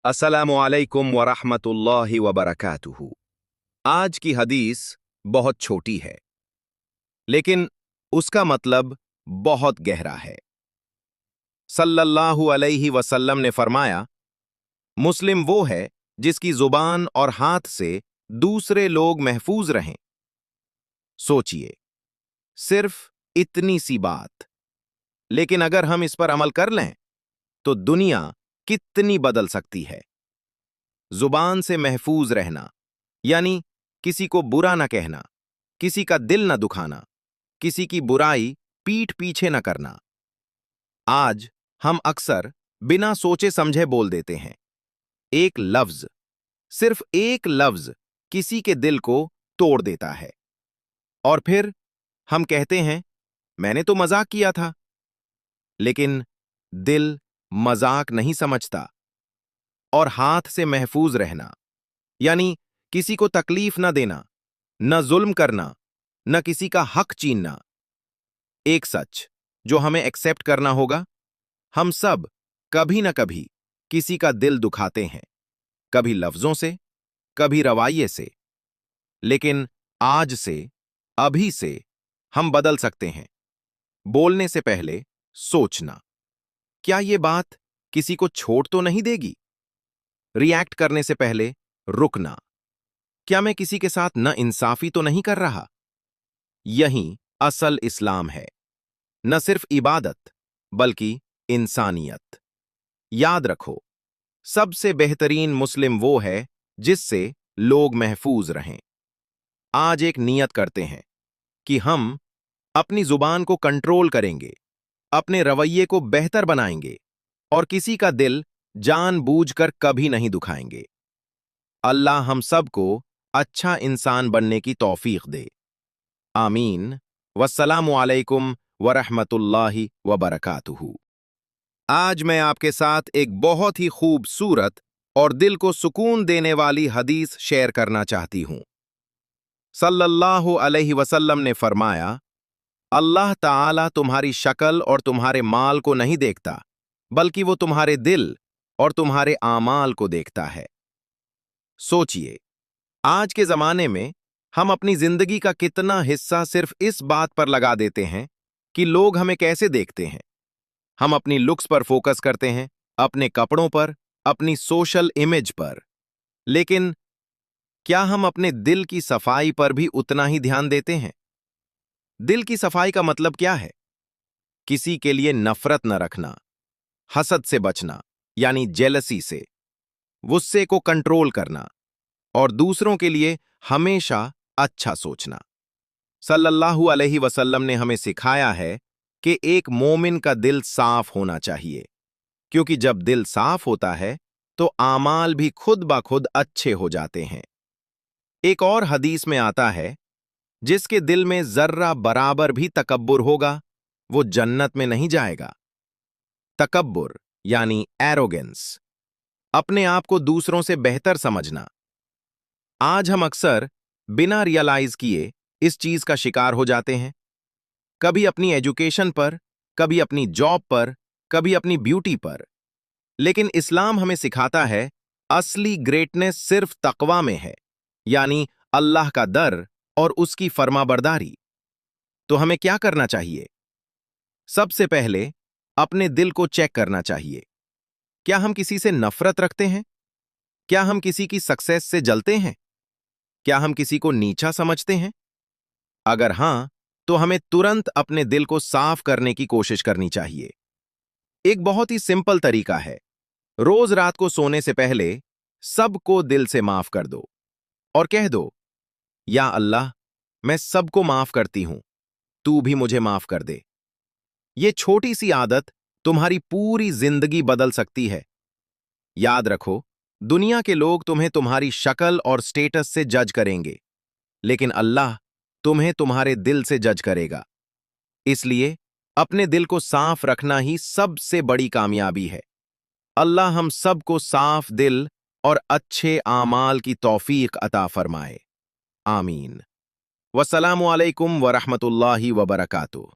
अस्सलामु अलैकुम वरहमतुल्लाहि वबरकातुहू। आज की हदीस बहुत छोटी है, लेकिन उसका मतलब बहुत गहरा है। सल्लल्लाहु अलैहि वसल्लम ने फरमाया, मुस्लिम वो है जिसकी जुबान और हाथ से दूसरे लोग महफूज रहें। सोचिए, सिर्फ इतनी सी बात, लेकिन अगर हम इस पर अमल कर लें, तो दुनिया कितनी बदल सकती है। जुबान से महफूज रहना यानी किसी को बुरा न कहना, किसी का दिल न दुखाना, किसी की बुराई पीठ पीछे न करना। आज हम अक्सर बिना सोचे समझे बोल देते हैं। एक लफ्ज, सिर्फ एक लफ्ज किसी के दिल को तोड़ देता है। और फिर हम कहते हैं, मैंने तो मजाक किया था। लेकिन दिल मजाक नहीं समझता। और हाथ से महफूज रहना यानी किसी को तकलीफ न देना, न जुल्म करना, न किसी का हक छीनना। एक सच जो हमें एक्सेप्ट करना होगा, हम सब कभी न कभी किसी का दिल दुखाते हैं, कभी लफ्जों से, कभी रवैये से। लेकिन आज से, अभी से हम बदल सकते हैं। बोलने से पहले सोचना, क्या ये बात किसी को चोट तो नहीं देगी? रिएक्ट करने से पहले रुकना, क्या मैं किसी के साथ नाइंसाफी तो नहीं कर रहा? यही असल इस्लाम है, न सिर्फ इबादत बल्कि इंसानियत। याद रखो, सबसे बेहतरीन मुस्लिम वो है जिससे लोग महफूज रहें। आज एक नियत करते हैं कि हम अपनी जुबान को कंट्रोल करेंगे, अपने रवैये को बेहतर बनाएंगे और किसी का दिल जानबूझकर कभी नहीं दुखाएंगे। अल्लाह हम सबको अच्छा इंसान बनने की तौफीक दे। आमीन। वस्सलामु अलैकुम वरहमतुल्लाहि वबरकातुहू। आज मैं आपके साथ एक बहुत ही खूबसूरत और दिल को सुकून देने वाली हदीस शेयर करना चाहती हूं। सल्लल्लाहु अलैहि वसल्लम ने फरमाया, अल्लाह ताला तुम्हारी शक्ल और तुम्हारे माल को नहीं देखता, बल्कि वो तुम्हारे दिल और तुम्हारे आमाल को देखता है। सोचिए, आज के जमाने में हम अपनी जिंदगी का कितना हिस्सा सिर्फ इस बात पर लगा देते हैं कि लोग हमें कैसे देखते हैं। हम अपनी लुक्स पर फोकस करते हैं, अपने कपड़ों पर, अपनी सोशल इमेज पर। लेकिन क्या हम अपने दिल की सफाई पर भी उतना ही ध्यान देते हैं? दिल की सफाई का मतलब क्या है? किसी के लिए नफरत न रखना, हसद से बचना यानी जेलसी से, गुस्से को कंट्रोल करना और दूसरों के लिए हमेशा अच्छा सोचना। सल्लल्लाहु अलैहि वसल्लम ने हमें सिखाया है कि एक मोमिन का दिल साफ होना चाहिए, क्योंकि जब दिल साफ होता है तो आमाल भी खुद ब खुद अच्छे हो जाते हैं। एक और हदीस में आता है, जिसके दिल में जर्रा बराबर भी तकब्बुर होगा, वो जन्नत में नहीं जाएगा। तकब्बुर यानी एरोगेंस, अपने आप को दूसरों से बेहतर समझना। आज हम अक्सर बिना रियलाइज किए इस चीज का शिकार हो जाते हैं। कभी अपनी एजुकेशन पर, कभी अपनी जॉब पर, कभी अपनी ब्यूटी पर। लेकिन इस्लाम हमें सिखाता है, असली ग्रेटनेस सिर्फ तकवा में है, यानी अल्लाह का डर और उसकी फर्माबरदारी। तो हमें क्या करना चाहिए? सबसे पहले अपने दिल को चेक करना चाहिए। क्या हम किसी से नफरत रखते हैं? क्या हम किसी की सक्सेस से जलते हैं? क्या हम किसी को नीचा समझते हैं? अगर हां, तो हमें तुरंत अपने दिल को साफ करने की कोशिश करनी चाहिए। एक बहुत ही सिंपल तरीका है, रोज रात को सोने से पहले सबको दिल से माफ कर दो और कह दो, या अल्लाह, मैं सबको माफ करती हूं, तू भी मुझे माफ कर दे। ये छोटी सी आदत तुम्हारी पूरी जिंदगी बदल सकती है। याद रखो, दुनिया के लोग तुम्हें तुम्हारी शक्ल और स्टेटस से जज करेंगे, लेकिन अल्लाह तुम्हें तुम्हारे दिल से जज करेगा। इसलिए अपने दिल को साफ रखना ही सबसे बड़ी कामयाबी है। अल्लाह हम सबको साफ दिल और अच्छे आमाल की तौफीक अता फरमाए। आमीन। वस्सलामु अलैकुम वरहमतुल्लाहि वबरकातुहू।